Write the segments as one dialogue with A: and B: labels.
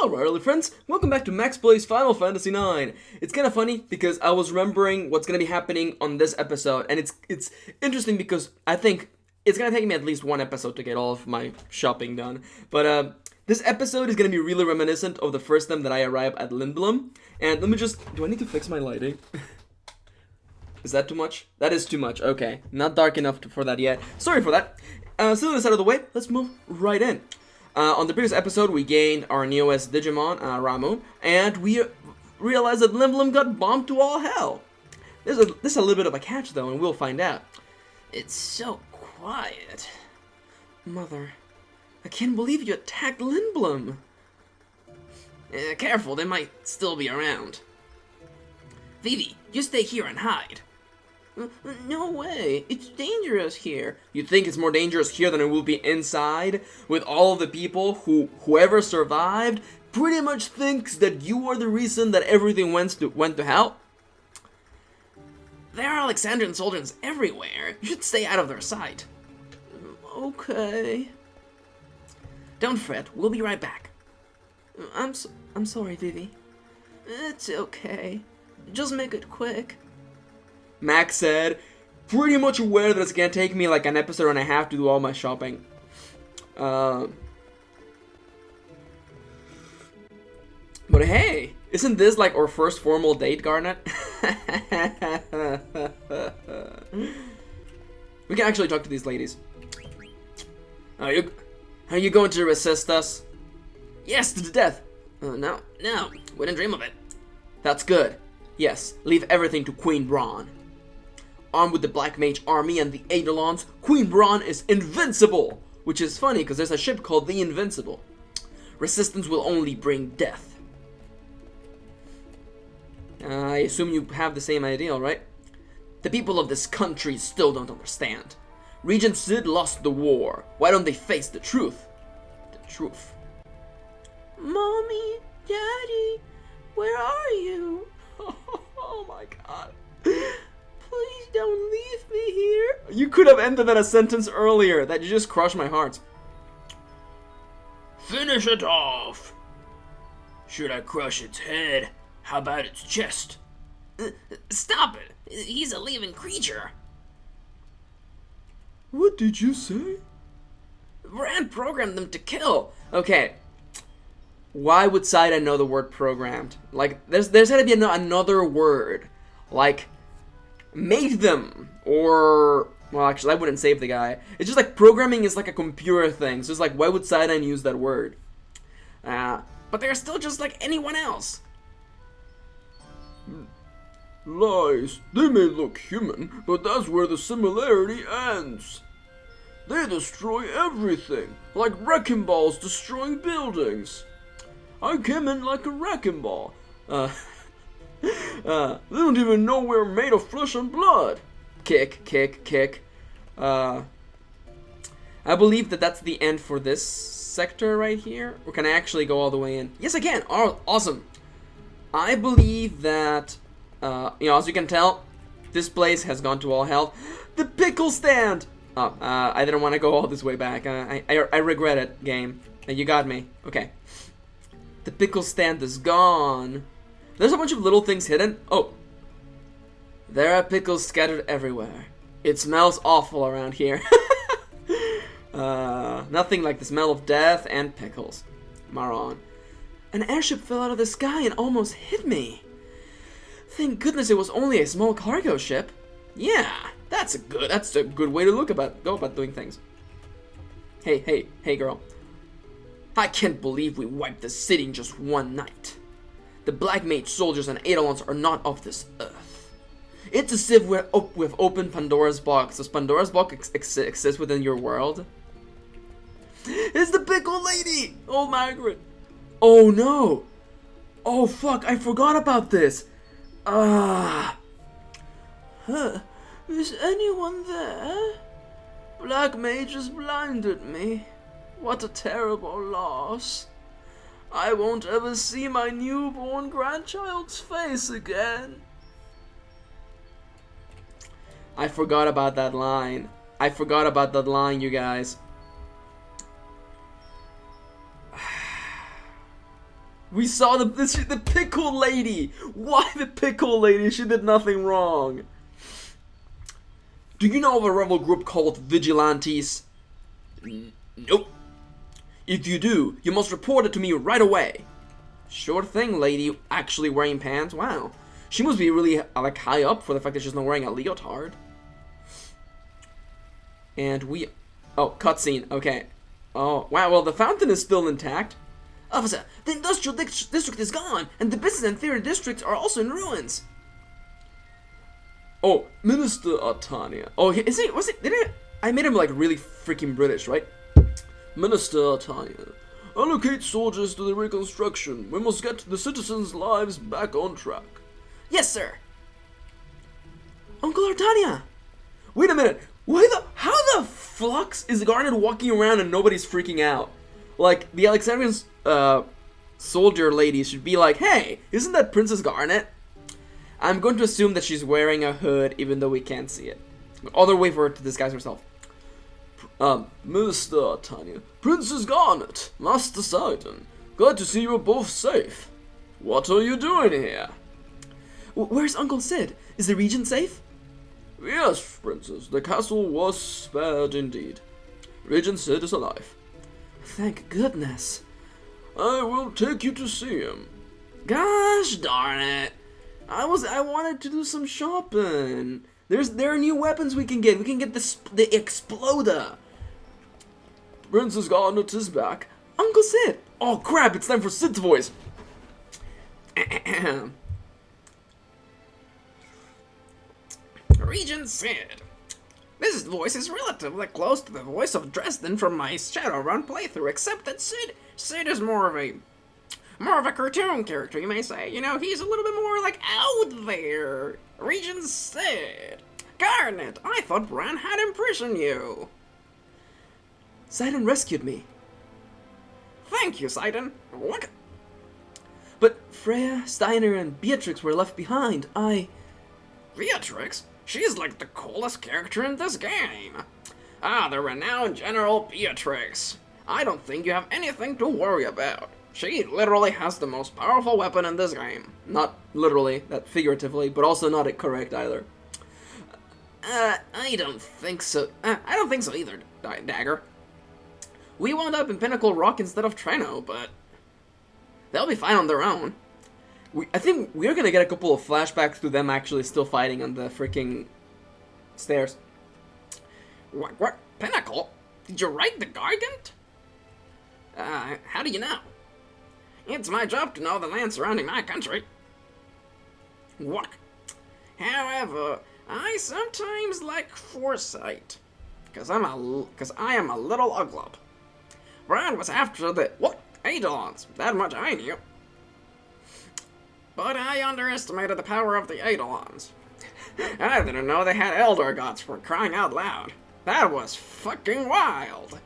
A: Alright, early friends, welcome back to Max Plays Final Fantasy IX. It's kind of funny because I was remembering what's going to be happening on this episode, and it's interesting because I think it's going to take me at least one episode to get all of my shopping done. But this episode is going to be really reminiscent of the first time that I arrived at Lindblom. And let me just... do I need to fix my lighting? Is that too much? That is too much, okay. Not dark enough for that yet. Sorry for that. So this out of the way, let's move right in. On the previous episode, we gained our newest Digimon, Ramu, and we realized that Lindblom got bombed to all hell. There's a little bit of a catch, though, and we'll find out. It's so quiet. Mother, I can't believe you attacked Lindblom. Careful, they might still be around. Vivi, you stay here and hide. No way, it's dangerous here. You think it's more dangerous here than it will be inside? With all of the people whoever survived pretty much thinks that you are the reason that everything went to hell? There are Alexandrian soldiers everywhere. You should stay out of their sight. Okay. Don't fret, we'll be right back. I'm sorry, Vivi. It's okay. Just make it quick. Max said, pretty much aware that it's gonna take me like an episode and a half to do all my shopping. But hey, isn't this like our first formal date, Garnet? We can actually talk to these ladies. Are you going to resist us? Yes, to the death. No, wouldn't dream of it. That's good. Yes, leave everything to Queen Braun. Armed with the Black Mage army and the Eidolons, Queen Braun is invincible! Which is funny because there's a ship called the Invincible. Resistance will only bring death. I assume you have the same ideal, right? The people of this country still don't understand. Regent Sid lost the war. Why don't they face the truth? The truth. Mommy, Daddy, where are you? Oh my god. Please don't leave me here. You could have ended that a sentence earlier. That you just crushed my heart. Finish it off. Should I crush its head? How about its chest? Stop it. He's a living creature. What did you say? Rand programmed them to kill. Okay. Why would Saida know the word programmed? Like, there's gotta be another word. Like, made them. Or, well, actually, I wouldn't save the guy. It's just like programming is like a computer thing. So it's like, why would Saida use that word? But they're still just like anyone else. Lies. They may look human, but that's where the similarity ends. They destroy everything, like wrecking balls destroying buildings. I came in like a wrecking ball. They don't even know we're made of flesh and blood. Kick, kick, kick. I believe that that's the end for this sector right here. Or can I actually go all the way in? Yes, I can. Oh, awesome. I believe that, as you can tell, this place has gone to all hell. The pickle stand! Oh, I didn't want to go all this way back. I regret it, game. You got me. Okay. The pickle stand is gone. There's a bunch of little things hidden. Oh. There are pickles scattered everywhere. It smells awful around here. Nothing like the smell of death and pickles. Maron. An airship fell out of the sky and almost hit me. Thank goodness it was only a small cargo ship. Yeah, that's a good way to go about doing things. Hey girl. I can't believe we wiped the city in just one night. The Black Mage soldiers and Eidolons are not of this earth. It's as if we've opened Pandora's box. Does Pandora's box exist within your world? It's the pickle lady! Oh, Margaret. Oh no! Oh fuck, I forgot about this! Is anyone there? Black Mages blinded me. What a terrible loss. I won't ever see my newborn grandchild's face again. I forgot about that line. You guys. We saw the pickle lady. Why the pickle lady? She did nothing wrong. Do you know of a rebel group called Vigilantes? Nope. If you do, you must report it to me right away. Sure thing, lady. Actually wearing pants? Wow. She must be really, like, high up for the fact that she's not wearing a leotard. And we... Oh, cutscene. Okay. Oh, wow. Well, the fountain is still intact. Officer, the industrial district is gone, and the business and theater districts are also in ruins. Oh, Minister Atania. Oh, is he? Was it? Did it? I made him like really freaking British, right? Minister Atania, allocate soldiers to the reconstruction. We must get the citizens' lives back on track. Yes, sir. Uncle Artania. Wait a minute. How the flux is Garnet walking around and nobody's freaking out? Like, the Alexandrian soldier lady should be like, hey, isn't that Princess Garnet? I'm going to assume that she's wearing a hood, even though we can't see it. Other way for her to disguise herself. Mr. Tanya, Princess Garnet, Master Sidon, glad to see you are both safe. What are you doing here? Where's Uncle Sid? Is the Regent safe? Yes, Princess, the castle was spared indeed. Regent Sid is alive. Thank goodness. I will take you to see him. Gosh darn it. I wanted to do some shopping. There are new weapons we can get. We can get the Exploder. Princess Garnet is back. Uncle Sid. Oh crap, it's time for Sid's voice. Regent Sid. This voice is relatively close to the voice of Dresden from my Shadowrun playthrough, except that Sid is more of a cartoon character, you may say. You know, he's a little bit more like out there. Regent Sid. Garnet, I thought Bran had imprisoned you. Sidon rescued me. Thank you, Sidon. What? But Freya, Steiner, and Beatrix were left behind. Beatrix? She's like the coolest character in this game. The renowned General Beatrix. I don't think you have anything to worry about. She literally has the most powerful weapon in this game. Not literally, that figuratively, but also not correct either. I don't think so. I don't think so either, Dagger. We wound up in Pinnacle Rock instead of Treno, but they'll be fine on their own. I think we're gonna get a couple of flashbacks to them actually still fighting on the freaking stairs. What? Pinnacle? Did you ride the Gargant? How do you know? It's my job to know the land surrounding my country. What? However, I sometimes lack foresight, because I am a little uglop. Bran was after the Eidolons. That much I knew. But I underestimated the power of the Eidolons. I didn't know they had Elder Gods, for crying out loud. That was fucking wild.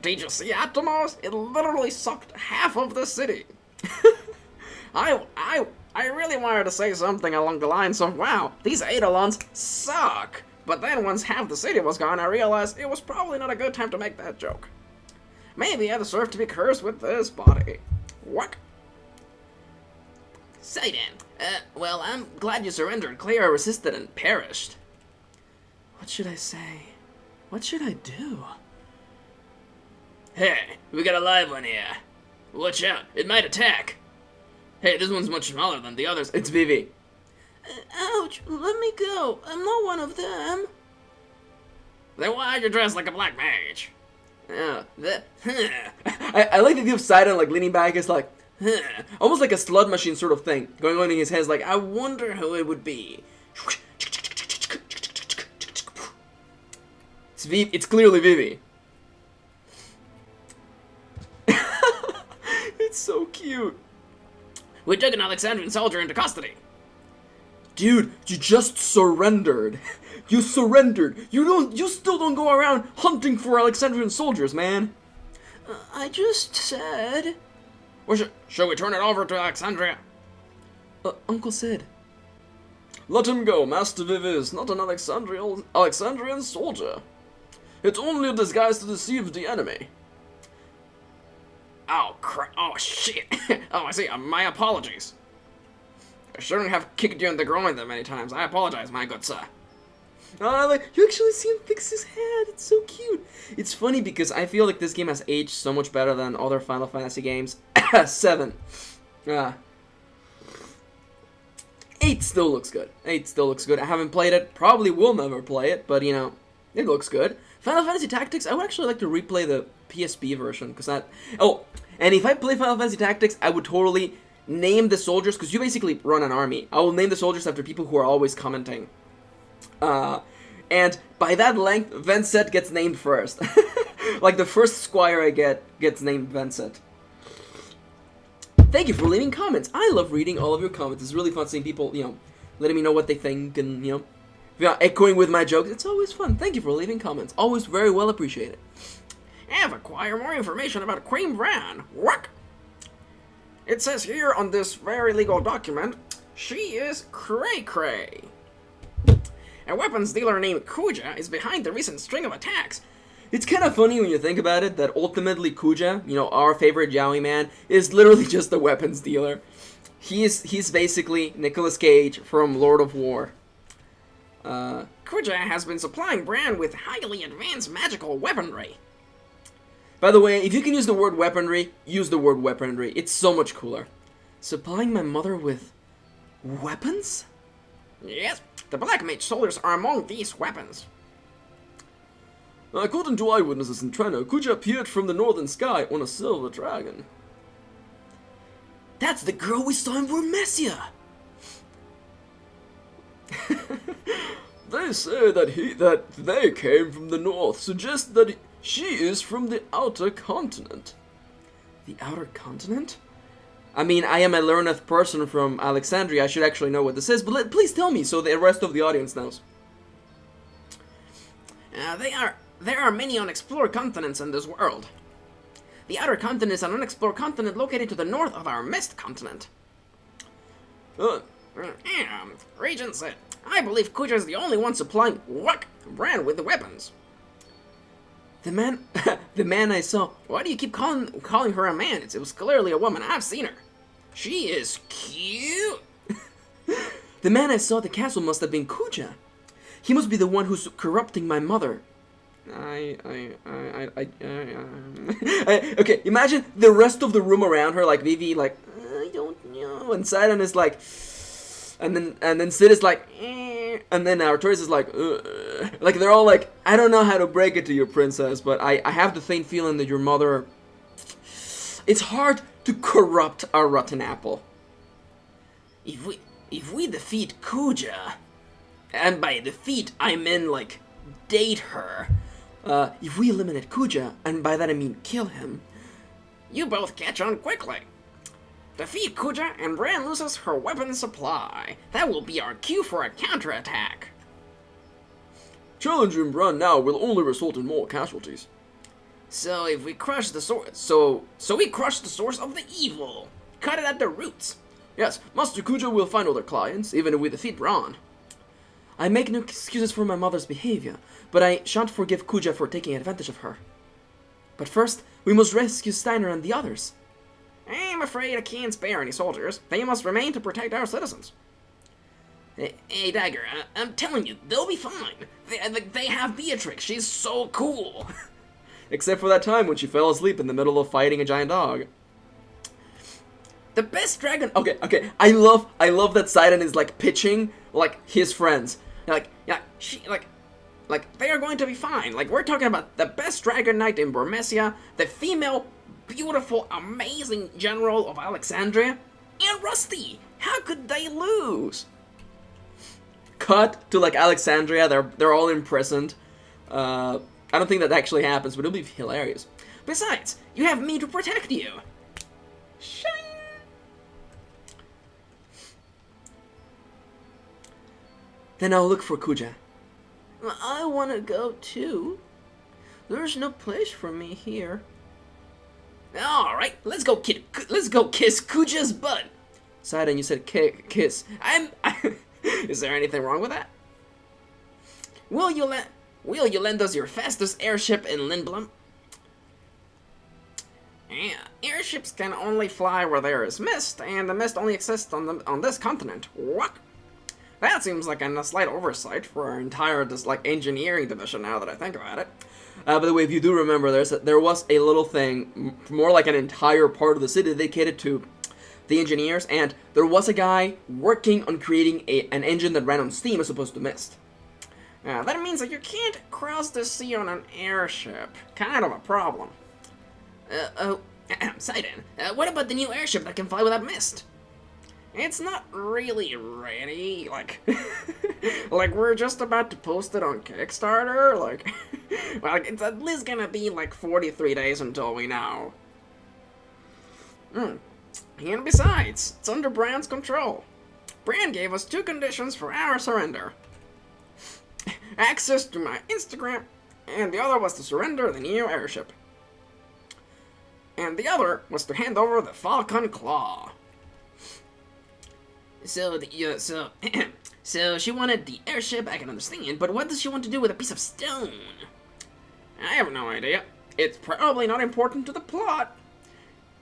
A: Did you see Atomos? It literally sucked half of the city. I really wanted to say something along the lines of, wow, these Eidolons suck. But then once half the city was gone, I realized it was probably not a good time to make that joke. Maybe I deserve to be cursed with this body. What? Sidon, well, I'm glad you surrendered. Clara resisted and perished. What should I say? What should I do? Hey, we got a live one here. Watch out, it might attack. Hey, this one's much smaller than the others. It's Vivi. Ouch, let me go. I'm not one of them. Then why are you dressed like a black mage? I like the idea of Sidon like leaning back. It's like, almost like a slot machine sort of thing. Going on in his head, like, I wonder who it would be. It's clearly Vivi. It's so cute. We took an Alexandrian soldier into custody. Dude, you just surrendered. You surrendered. You still don't go around hunting for Alexandrian soldiers, man. I just said... Should we turn it over to Alexandria? Uncle Sid. Let him go. Master Vivi is not an Alexandrian soldier. It's only a disguise to deceive the enemy.
B: Oh, crap. Oh, shit. Oh, I see. My apologies. I shouldn't have kicked you in the groin that many times. I apologize, my good sir.
A: Like, you actually see him fix his head. It's so cute. It's funny because I feel like this game has aged so much better than other Final Fantasy games. 7. 8 still looks good. 8 still looks good. I haven't played it. Probably will never play it, but, you know, it looks good. Final Fantasy Tactics, I would actually like to replay the PSP version, because that... Oh, and if I play Final Fantasy Tactics, I would totally name the soldiers, because you basically run an army. I will name the soldiers after people who are always commenting. And by that length, Venset gets named first. Like, the first squire I get gets named Venset. Thank you for leaving comments. I love reading all of your comments. It's really fun seeing people, you know, letting me know what they think and, you know, echoing with my jokes. It's always fun. Thank you for leaving comments. Always very well appreciated.
B: Have acquire more information about Queen Bran. What? It says here on this very legal document, she is Cray Cray. A weapons dealer named Kuja is behind the recent string of attacks.
A: It's kind of funny when you think about it that ultimately Kuja, you know, our favorite Yowie man, is literally just a weapons dealer. He's basically Nicolas Cage from Lord of War.
B: Kuja has been supplying Bran with highly advanced magical weaponry.
A: By the way, if you can use the word weaponry, use the word weaponry. It's so much cooler. Supplying my mother with weapons?
B: Yes, the Black Mage soldiers are among these weapons.
A: According to eyewitnesses in Trenno, Kuja appeared from the northern sky on a silver dragon. That's the girl we saw in Vermesia! They say that they came from the north, suggest that she is from the outer continent. The outer continent? I mean, I am a learned person from Alexandria. I should actually know what this is, but please tell me so the rest of the audience knows.
B: There are many unexplored continents in this world. The outer continent is an unexplored continent located to the north of our mist continent. Regent said, I believe Kuja is the only one supplying Bran with the weapons.
A: The man I saw.
B: Why do you keep calling her a man? It was clearly a woman. I've seen her. She is cute.
A: The man I saw at the castle must have been Kuja. He must be the one who's corrupting my mother. Okay, imagine the rest of the room around her, like Vivi, like, I don't know, and Sidon is like, and then Sid is like, and then Artorias is like, like they're all like, I don't know how to break it to you, princess, but I have the faint feeling that your mother, it's hard to corrupt a rotten apple.
B: If we defeat Kuja, and by defeat I mean like date her,
A: if we eliminate Kuja, and by that I mean kill him,
B: you both catch on quickly. Defeat Kuja and Bran loses her weapon supply. That will be our cue for a counterattack.
A: Challenging Bran now will only result in more casualties.
B: So if we crush the source, so we crush the source of the evil. Cut it at the roots.
A: Yes, Master Kuja will find other clients, even if we defeat Bran. I make no excuses for my mother's behavior, but I shan't forgive Kuja for taking advantage of her. But first, we must rescue Steiner and the others.
B: I'm afraid I can't spare any soldiers. They must remain to protect our citizens. Hey Dagger, I'm telling you, they'll be fine. They have Beatrix. She's so cool.
A: Except for that time when she fell asleep in the middle of fighting a giant dog.
B: The best dragon.
A: Okay. I love that Sidon is like pitching like his friends.
B: Like they are going to be fine. Like, we're talking about the best dragon knight in Burmesia, the female, beautiful, amazing general of Alexandria, and Rusty. How could they lose?
A: Cut to like Alexandria. They're all imprisoned. I don't think that actually happens, but it'll be hilarious.
B: Besides, you have me to protect you. Shine.
A: Then I'll look for Kuja.
B: I want to go too. There's no place for me here. All right, let's go kiss Kuja's butt.
A: Sidon, you said kiss.
B: Is there anything wrong with that? Will you lend us your fastest airship in Lindblom? Yeah, airships can only fly where there is mist, and the mist only exists on this continent. What? That seems like a slight oversight for our entire engineering division. Now that I think about it.
A: By the way, if you do remember, there was a little thing, more like an entire part of the city dedicated to the engineers, and there was a guy working on creating an engine that ran on steam as opposed to mist.
B: That means that you can't cross the sea on an airship. Kind of a problem.
C: Sidon, what about the new airship that can fly without mist?
B: It's not really ready, like, like we're just about to post it on Kickstarter, like, it's at least gonna be like 43 days until we know. And besides, it's under Brand's control. Brand gave us 2 conditions for our surrender. Access to my Instagram, and the other was to surrender the new airship. And the other was to hand over the Falcon Claw.
C: So she wanted the airship, I can understand, but what does she want to do with a piece of stone?
B: I have no idea. It's probably not important to the plot.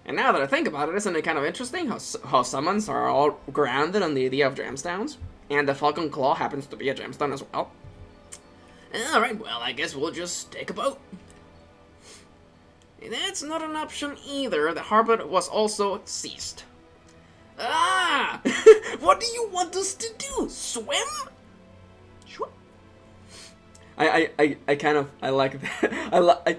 B: And now that I think about it, isn't it kind of interesting how summons are all grounded on the idea of gemstones? And the Falcon Claw happens to be a gemstone as well.
C: Alright, well, I guess we'll just take a boat.
B: That's not an option either. The harbor was also seized.
C: Ah! What do you want us to do? Swim?
B: Sure.
A: I like that.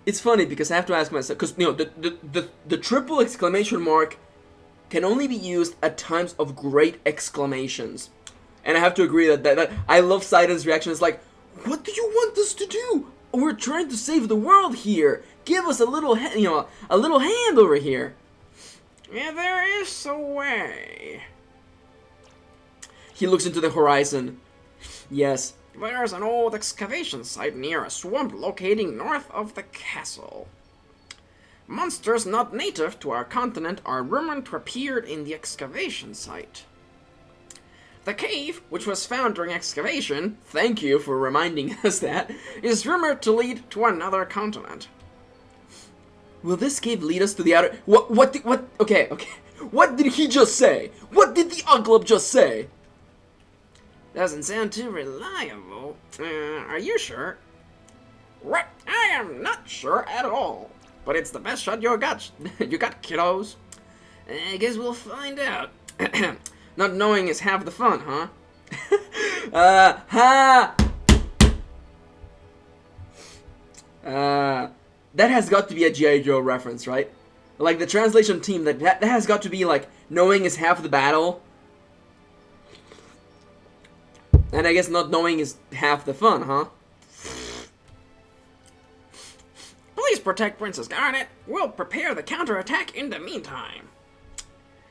A: It's funny because I have to ask myself, because the triple exclamation mark can only be used at times of great exclamations, and I have to agree that I love Sidon's reaction. It's like, what do you want us to do? We're trying to save the world here. Give us a little hand over here.
B: Yeah, there is a way.
A: He looks into the horizon. Yes.
B: There's an old excavation site near a swamp locating north of the castle. Monsters not native to our continent are rumored to appear in the excavation site. The cave, which was found during excavation,
A: Thank you for reminding us that.
B: is rumored to lead to another continent.
A: Will this cave lead us to the outer... Okay. What did he just say? What did the Uglub just say?
B: Doesn't sound too reliable. Are you sure? What? I am not sure at all. But it's the best shot you got. You got, kiddos.
C: I guess we'll find out.
B: Not knowing is half the fun, huh?
A: That has got to be a G.I. Joe reference, right? Like the translation team, that has got to be like, knowing is half the battle. And I guess not knowing is half the fun, huh?
B: Please protect Princess Garnet. We'll prepare the counterattack in the meantime.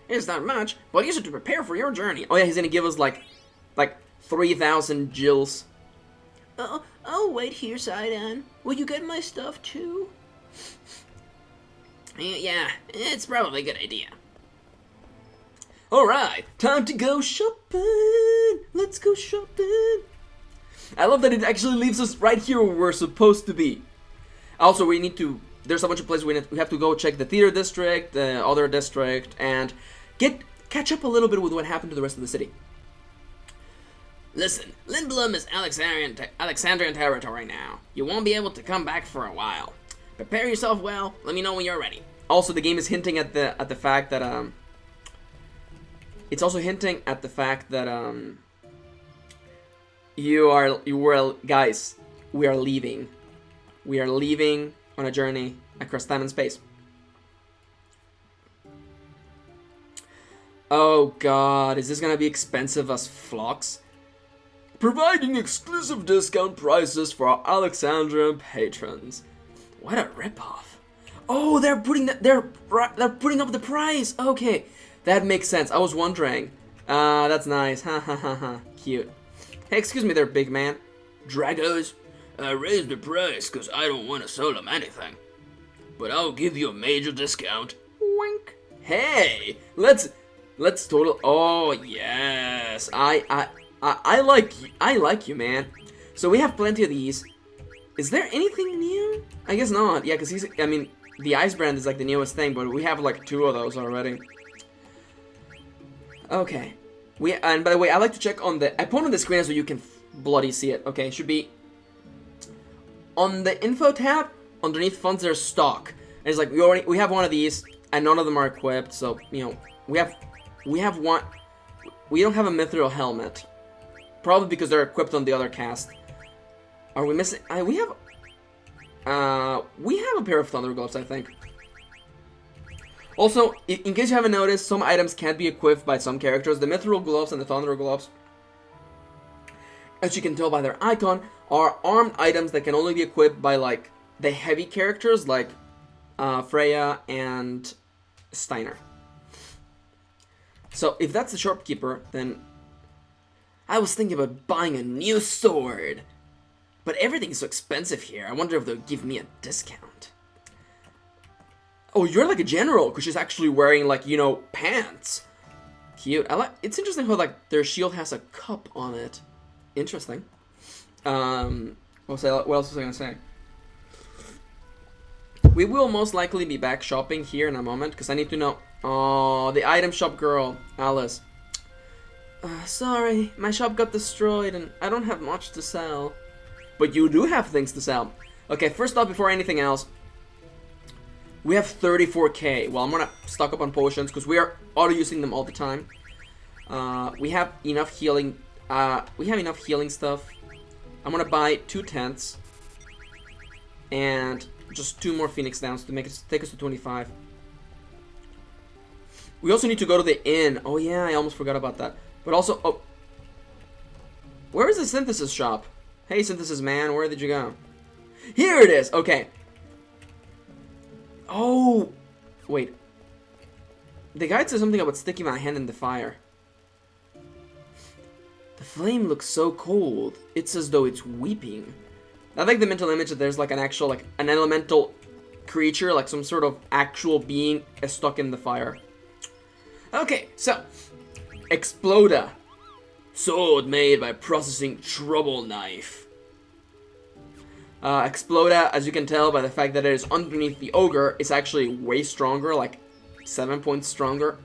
B: It's not much, but use it to prepare for your journey.
A: Oh yeah, he's gonna give us like 3,000 Jills.
C: I'll wait here, Sidon. Will you get my stuff too? Yeah, it's probably a good idea.
A: Alright, time to go shopping. Let's go shopping. I love that it actually leaves us right here where we're supposed to be. Also, there's a bunch of places we have to go check the theater district, the other district, and catch up a little bit with what happened to the rest of the city.
C: Listen, Lindblom is Alexandrian territory now. You won't be able to come back for a while. Prepare yourself well. Let me know when you're ready.
A: Also, the game is hinting at the fact that it's also hinting at the fact that guys, we are leaving. We are leaving on a journey across time and space. Oh god, is this gonna be expensive as flocks? Providing exclusive discount prices for our Alexandrian patrons. What a ripoff. Oh, they're putting up the price. Okay, that makes sense. I was wondering. That's nice. Ha ha ha ha. Cute. Hey, excuse me there, big man.
C: Dragos, I raised the price because I don't want to sell them anything. But I'll give you a major discount.
B: Wink.
A: Hey, let's total. Oh yes, I like you, man. So we have plenty of these. Is there anything new? I guess not. Yeah, because the Ice Brand is like the newest thing, but we have like 2 of those already. Okay. And by the way, I like to check on I put on the screen so you can bloody see it. Okay, it should be on the info tab underneath funds. There's stock. And it's like we have one of these, and none of them are equipped. So we have one. We don't have a mithril helmet, probably because they're equipped on the other cast. Are we missing? We have a pair of thunder gloves, I think. Also, in case you haven't noticed, some items can't be equipped by some characters. The mithril gloves and the thunder gloves, as you can tell by their icon, are armed items that can only be equipped by like the heavy characters like Freya and Steiner. So if that's the shopkeeper, then I was thinking about buying a new sword. But everything's so expensive here. I wonder if they'll give me a discount. Oh, you're like a general, because she's actually wearing, like, you know, pants. Cute. It's interesting how, like, their shield has a cup on it. Interesting. What else was I gonna say? We will most likely be back shopping here in a moment, because I need to know... Oh, the item shop girl, Alice. Sorry, my shop got destroyed, and I don't have much to sell. But you do have things to sell. Okay, first off, before anything else, we have 34k. Well, I'm gonna stock up on potions because we are auto-using them all the time. We have enough healing. Stuff. I'm gonna buy 2 tents and just 2 more Phoenix Downs to take us to 25. We also need to go to the inn. Oh yeah, I almost forgot about that. But also, oh, where is the synthesis shop? Hey, synthesis man, where did you go? Here it is. Okay. Oh, wait. The guide says something about sticking my hand in the fire. The flame looks so cold. It's as though it's weeping. I like the mental image that there's like an actual, like an elemental creature, like some sort of actual being is stuck in the fire. Okay, so Exploda. Sword made by processing trouble knife. Exploda, as you can tell by the fact that it is underneath the ogre, is actually way stronger, like 7 points stronger.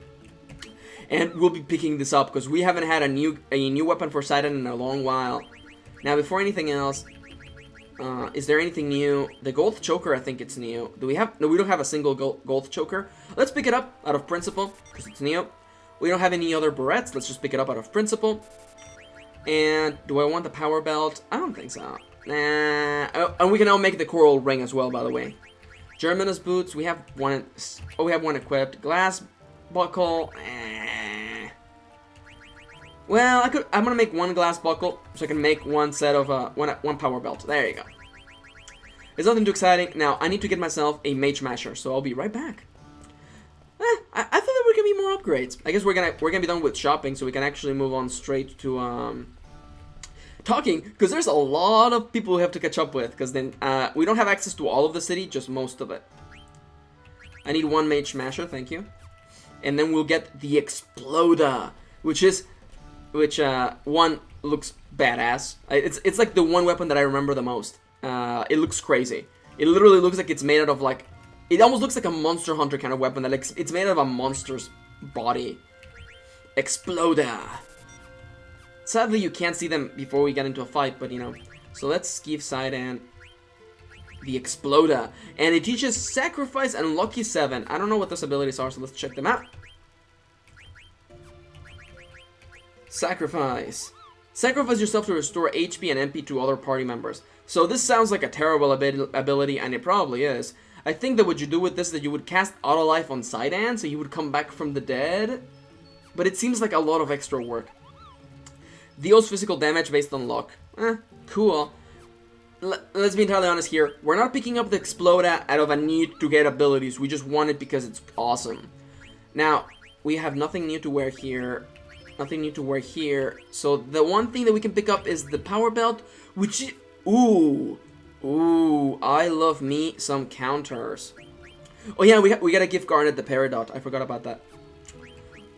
A: And we'll be picking this up because we haven't had a new weapon for Sidon in a long while. Now, before anything else, is there anything new? The gold choker, I think it's new. Do we have? No, we don't have a single gold choker. Let's pick it up out of principle because it's new. We don't have any other barrettes. Let's just pick it up out of principle. And do I want the power belt? I don't think so. Nah. Oh, and we can now make the coral ring as well, by the way. Germanus boots. We have one. Oh, we have one equipped. Glass buckle. Well, I'm gonna make one glass buckle so I can make one set of one power belt. There you go. It's nothing too exciting. Now I need to get myself a mage masher, so I'll be right back. I thought there were gonna be more upgrades. I guess we're gonna be done with shopping, so we can actually move on straight to talking, because there's a lot of people we have to catch up with. Because then we don't have access to all of the city, just most of it. I need one mage masher, thank you, and then we'll get the Exploda, which one looks badass. It's like the one weapon that I remember the most. It looks crazy. It literally looks like it's made out of like. It almost looks like a Monster Hunter kind of weapon that like, it's made out of a monster's body. Exploda. Sadly, you can't see them before we get into a fight, but you know. So let's give Sidon the Exploda. And it teaches Sacrifice and Lucky 7. I don't know what those abilities are, so let's check them out. Sacrifice. Sacrifice yourself to restore HP and MP to other party members. So this sounds like a terrible ability, and it probably is. I think that what you do with this is that you would cast Auto Life on Sidon, so he would come back from the dead. But it seems like a lot of extra work. Deals physical damage based on luck. Cool. Let's be entirely honest here. We're not picking up the Exploda out of a need to get abilities. We just want it because it's awesome. Now, we have nothing new to wear here. Nothing new to wear here. So the one thing that we can pick up is the power belt, which... Ooh, I love me some counters. Oh yeah, we got a gift card at the Peridot. I forgot about that.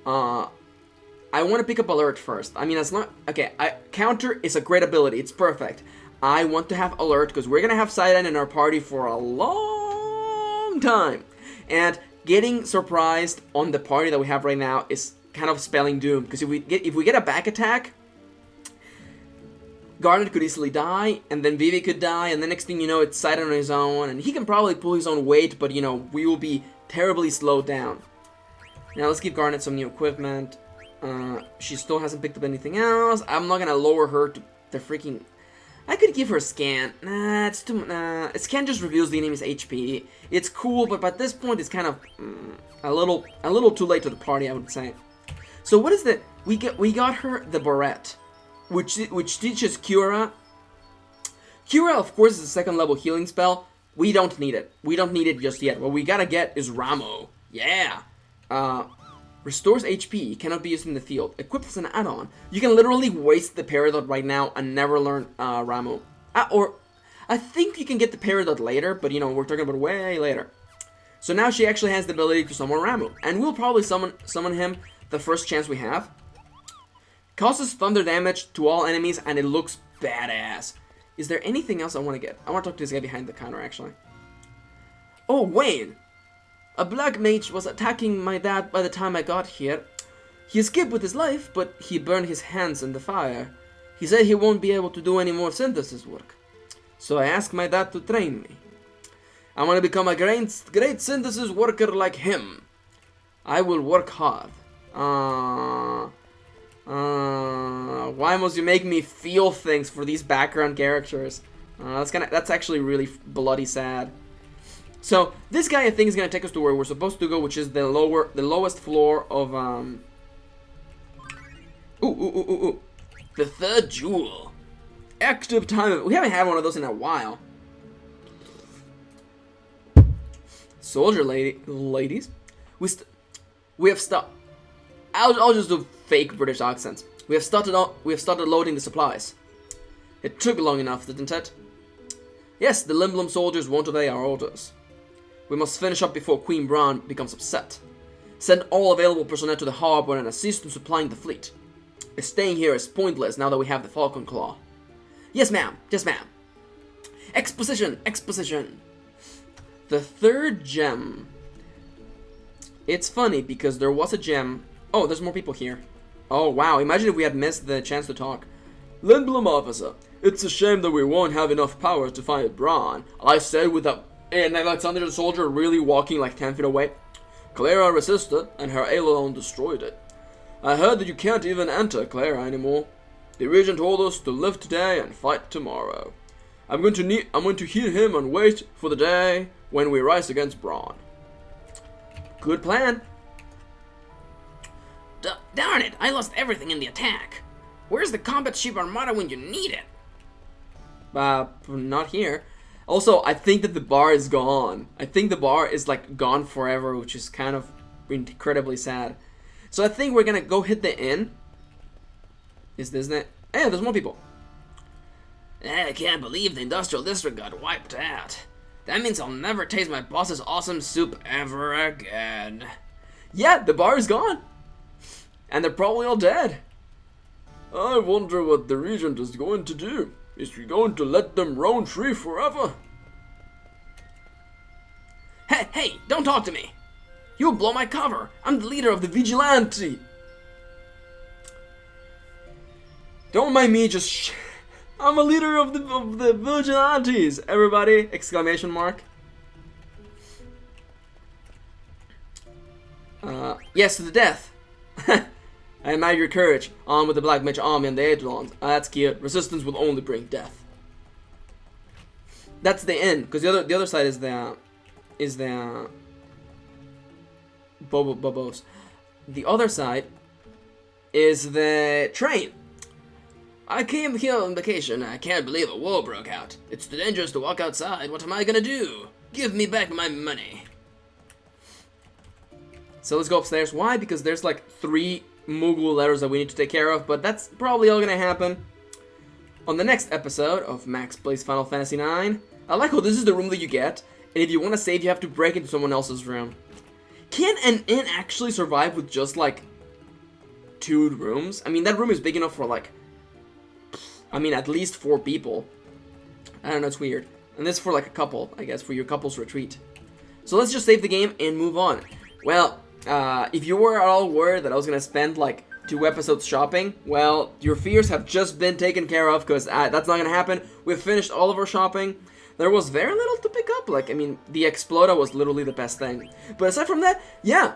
A: I want to pick up alert first. I mean, it's not... Okay, counter is a great ability. It's perfect. I want to have alert because we're going to have Sidon in our party for a long long time. And getting surprised on the party that we have right now is kind of spelling doom, because if we get a back attack, Garnet could easily die, and then Vivi could die, and the next thing you know, it's Sidon on his own, and he can probably pull his own weight, but, you know, we will be terribly slowed down. Now, let's give Garnet some new equipment. She still hasn't picked up anything else. I'm not gonna lower her to the freaking... I could give her a scan. Nah, it's too... Nah, a scan just reveals the enemy's HP. It's cool, but at this point, it's kind of a little too late to the party, I would say. So what is the... We got her the Barrette, which teaches Cura. Cura, of course, is a second level healing spell. We don't need it. We don't need it just yet. What we gotta get is Ramo. Yeah. Restores HP. Cannot be used in the field. Equipped as an add-on. You can literally waste the Peridot right now and never learn Ramo. Or I think you can get the Peridot later, but you know, we're talking about way later. So now she actually has the ability to summon Ramo, and we'll probably summon him the first chance we have. Causes thunder damage to all enemies, and it looks badass. Is there anything else I want to get? I want to talk to this guy behind the counter, actually. Oh, Wayne! A black mage was attacking my dad by the time I got here. He escaped with his life, but he burned his hands in the fire. He said he won't be able to do any more synthesis work. So I asked my dad to train me. I want to become a great synthesis worker like him. I will work hard. Why must you make me feel things for these background characters? That's actually really bloody sad. So this guy, I think, is gonna take us to where we're supposed to go, which is the lowest floor of
C: The third jewel.
A: active time. We haven't had one of those in a while. Soldier ladies, we have stopped. I'll just do fake British accents. We have started loading the supplies. It took long enough, didn't it? Yes, the Limblom soldiers won't obey our orders. We must finish up before Queen Brown becomes upset. Send all available personnel to the harbor and assist in supplying the fleet. Staying here is pointless now that we have the Falcon Claw. Yes, ma'am. Yes, ma'am. Exposition. Exposition. The third gem. It's funny because there was a gem. Oh, there's more people here. Oh, wow. Imagine if we had missed the chance to talk. Lindblom officer, it's a shame that we won't have enough power to fight Braun. I said with a... And Alexander the soldier really walking like 10 feet away. Clara resisted, and her aileron destroyed it. I heard that you can't even enter Clara anymore. The regent told us to live today and fight tomorrow. I'm going to hear him and wait for the day when we rise against Braun. Good plan.
C: Darn it, I lost everything in the attack. Where's the combat ship armada when you need it?
A: Not here. Also, I think that the bar is gone. I think the bar is like gone forever, which is kind of incredibly sad. So I think we're gonna go hit the inn. Is this it? Hey, there's more people.
C: I can't believe the industrial district got wiped out. That means I'll never taste my boss's awesome soup ever again.
A: Yeah, the bar is gone. And they're probably all dead. I wonder what the regent is going to do. Is he going to let them roam free forever?
C: Hey, don't talk to me. You'll blow my cover. I'm the leader of the
A: Vigilante. Don't mind me, I'm a leader of the Vigilantes, everybody! Exclamation mark. Yes, to the death. I admire your courage. On with the Black Mage army and the Eidolons. That's cute. Resistance will only bring death. That's the end, because the other side is the Bobos. The other side is the train. I came here on vacation. I can't believe a war broke out. It's too dangerous to walk outside. What am I gonna do? Give me back my money. So let's go upstairs. Why? Because there's like 3 Moogle letters that we need to take care of, but that's probably all gonna happen on the next episode of Max Plays Final Fantasy IX. I like how this is the room that you get, and if you want to save, you have to break into someone else's room. Can an inn actually survive with just like 2 rooms? I mean, that room is big enough for like, at least 4 people. I don't know, it's weird. And this is for like a couple, I guess, for your couple's retreat. So let's just save the game and move on. Well, if you were at all worried that I was gonna spend like 2 episodes shopping, well, your fears have just been taken care of, because that's not gonna happen. We've finished all of our shopping. There was very little to pick up. Like, I mean, the Exploda was literally the best thing. But aside from that, yeah.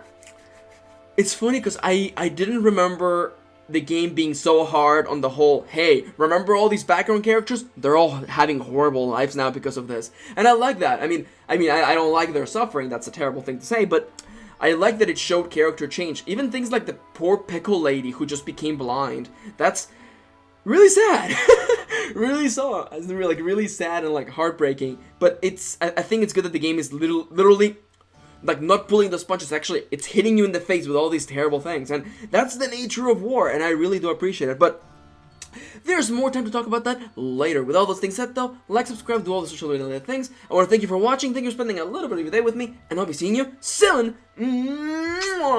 A: It's funny because I didn't remember the game being so hard on the whole, hey, remember all these background characters? They're all having horrible lives now because of this. And I like that. I mean, I don't like their suffering. That's a terrible thing to say, but I like that it showed character change. Even things like the poor pickle lady who just became blind. That's really sad. really sad and like heartbreaking. But I think it's good that the game is literally like not pulling those punches. Actually, it's hitting you in the face with all these terrible things, and that's the nature of war, and I really do appreciate it. But there's more time to talk about that later. With all those things said though, like, subscribe, do all the social media things. I want to thank you for watching, thank you for spending a little bit of your day with me, and I'll be seeing you soon. Mwah!